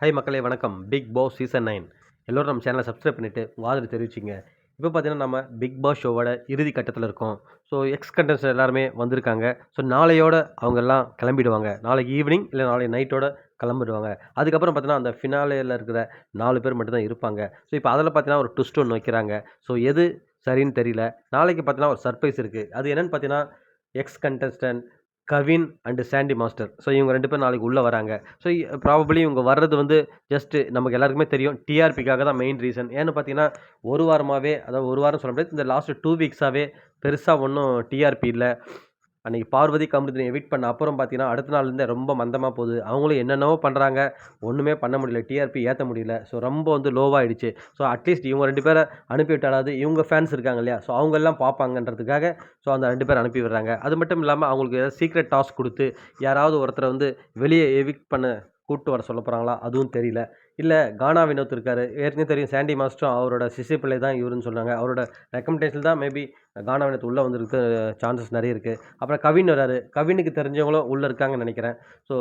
Hi மக்களே வணக்கம். Big Boss season 9 எல்லோரும் நம்ம சேனலை சப்ஸ்கிரைப் பண்ணிவிட்டு உங்கள் ஆதரவு தெரிவிச்சிங்க. இப்போ பார்த்தீங்கன்னா நம்ம பிக் பாஸ் ஷோவோட இறுதி கட்டத்தில் இருக்கோம். ஸோ எக்ஸ் கண்டஸ்டன்ட் எல்லாருமே வந்திருக்காங்க. ஸோ நாளையோட அவங்க எல்லாம் கிளம்பிடுவாங்க. நாளைக்கு ஈவினிங் இல்லை நாளைக்கு நைட்டோட கிளம்பிடுவாங்க. அதுக்கப்புறம் பார்த்தீங்கன்னா அந்த ஃபினாலேயில் இருக்கிற 4 பேர் மட்டும் தான் இருப்பாங்க. ஸோ இப்போ அதில் பார்த்தீங்கன்னா ஒரு ட்விஸ்ட் ஒன்று வைக்கிறாங்க. ஸோ எது சரின்னு தெரியல. நாளைக்கு பார்த்தீங்கன்னா ஒரு சர்ப்ரைஸ் இருக்குது. அது என்னென்னு பார்த்தீங்கன்னா ex contestant Kavin and Sandy master. So இவங்க 2 பேரும் நாளைக்கு உள்ளே வராங்க. ஸோ ப்ராபபிளி இவங்க வர்றது வந்து ஜஸ்ட்டு நமக்கு எல்லாருக்குமே தெரியும் டிஆர்பிக்காக தான் மெயின் ரீசன். ஏன்னு பார்த்தீங்கன்னா ஒரு வாரமாகவே, அதாவது ஒரு வாரம் சொல்ல முடியாது, இந்த லாஸ்ட் 2 வீக்ஸாகவே பெருசாக ஒன்றும் டிஆர்பி இல்லை. அன்றைக்கி பார்வதி கம்ருதீனை எவிக்ட் பண்ண அப்புறம் பார்த்தீங்கன்னா அடுத்த நாள்லேருந்தே ரொம்ப மந்தமாக போகுது. அவங்களும் என்னென்னவோ பண்ணுறாங்க, ஒன்றுமே பண்ண முடியல. டிஆர்பி ஏற்ற முடியல. ஸோ ரொம்ப வந்து லோவாகிடுச்சு. ஸோ அட்லீஸ்ட் இவங்க 2 பேரை அனுப்பி விட்டாலாவது இவங்க ஃபேன்ஸ் இருக்காங்க இல்லையா, ஸோ அவங்கெல்லாம் பார்ப்பாங்கன்றதுக்காக ஸோ அந்த 2 பேர் அனுப்பி விடுறாங்க. அது மட்டும் இல்லாமல் அவங்களுக்கு ஏதாவது சீக்ரெட் டாஸ்க் கொடுத்து யாராவது ஒருத்தரை வந்து வெளியே எவிக்ட் பண்ண கூப்பிட்டு வர சொல்ல போகிறாங்களா, அதுவும் தெரியல. இல்லை கானா வினோத் இருக்கார், ஏற்கனவே தெரியும் சாண்டி மாஸ்டரும் அவரோட சிஷ்ய பிள்ளை தான் இவருன்னு சொன்னாங்க. அவரோட ரெக்கமெண்டேஷன் தான் மேபி கானா வினோத் உள்ளே வந்துருக்கு சான்சஸ் நிறைய இருக்குது. அப்புறம் கவின் வராரு, கவினுக்கு தெரிஞ்சவங்களும் உள்ளே இருக்காங்கன்னு நினைக்கிறேன். ஸோ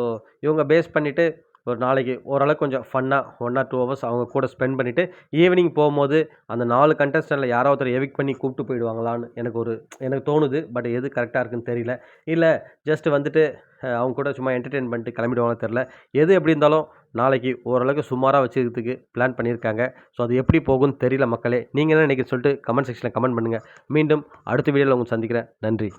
இவங்க பேஸ் பண்ணிவிட்டு ஒரு நாளைக்கு ஓரளவுக்கு கொஞ்சம் ஃபன்னாக 1 or 2 ஹவர்ஸ் அவங்க கூட ஸ்பெண்ட் பண்ணிவிட்டு ஈவினிங் போகும்போது அந்த 4 கண்டஸ்டன்ட்டில் யாரோ ஒருத்தர் எவிக்ட் பண்ணி கூப்பிட்டு போயிடுவாங்களான்னு எனக்கு தோணுது. பட் எது கரெக்டாக இருக்குன்னு தெரியல. இல்லை ஜஸ்ட் வந்துட்டு அவங்க கூட சும்மா என்டர்டெயின் பண்ணிட்டு கிளம்பிடுவாங்கன்னு தெரில. எது எப்படி இருந்தாலும் நாளைக்கு ஓரளவுக்கு சுமாராக வச்சுக்கிறதுக்கு பிளான் பண்ணியிருக்காங்க. ஸோ அது எப்படி போகும்னு தெரியல மக்களே. நீங்கள் என்ன நினைக்கிறீங்கன்னு சொல்லிட்டு கமெண்ட் செக்ஷனில் கமெண்ட் பண்ணுங்கள். மீண்டும் அடுத்த வீடியோவில் உங்களை சந்திக்கிறேன். நன்றி.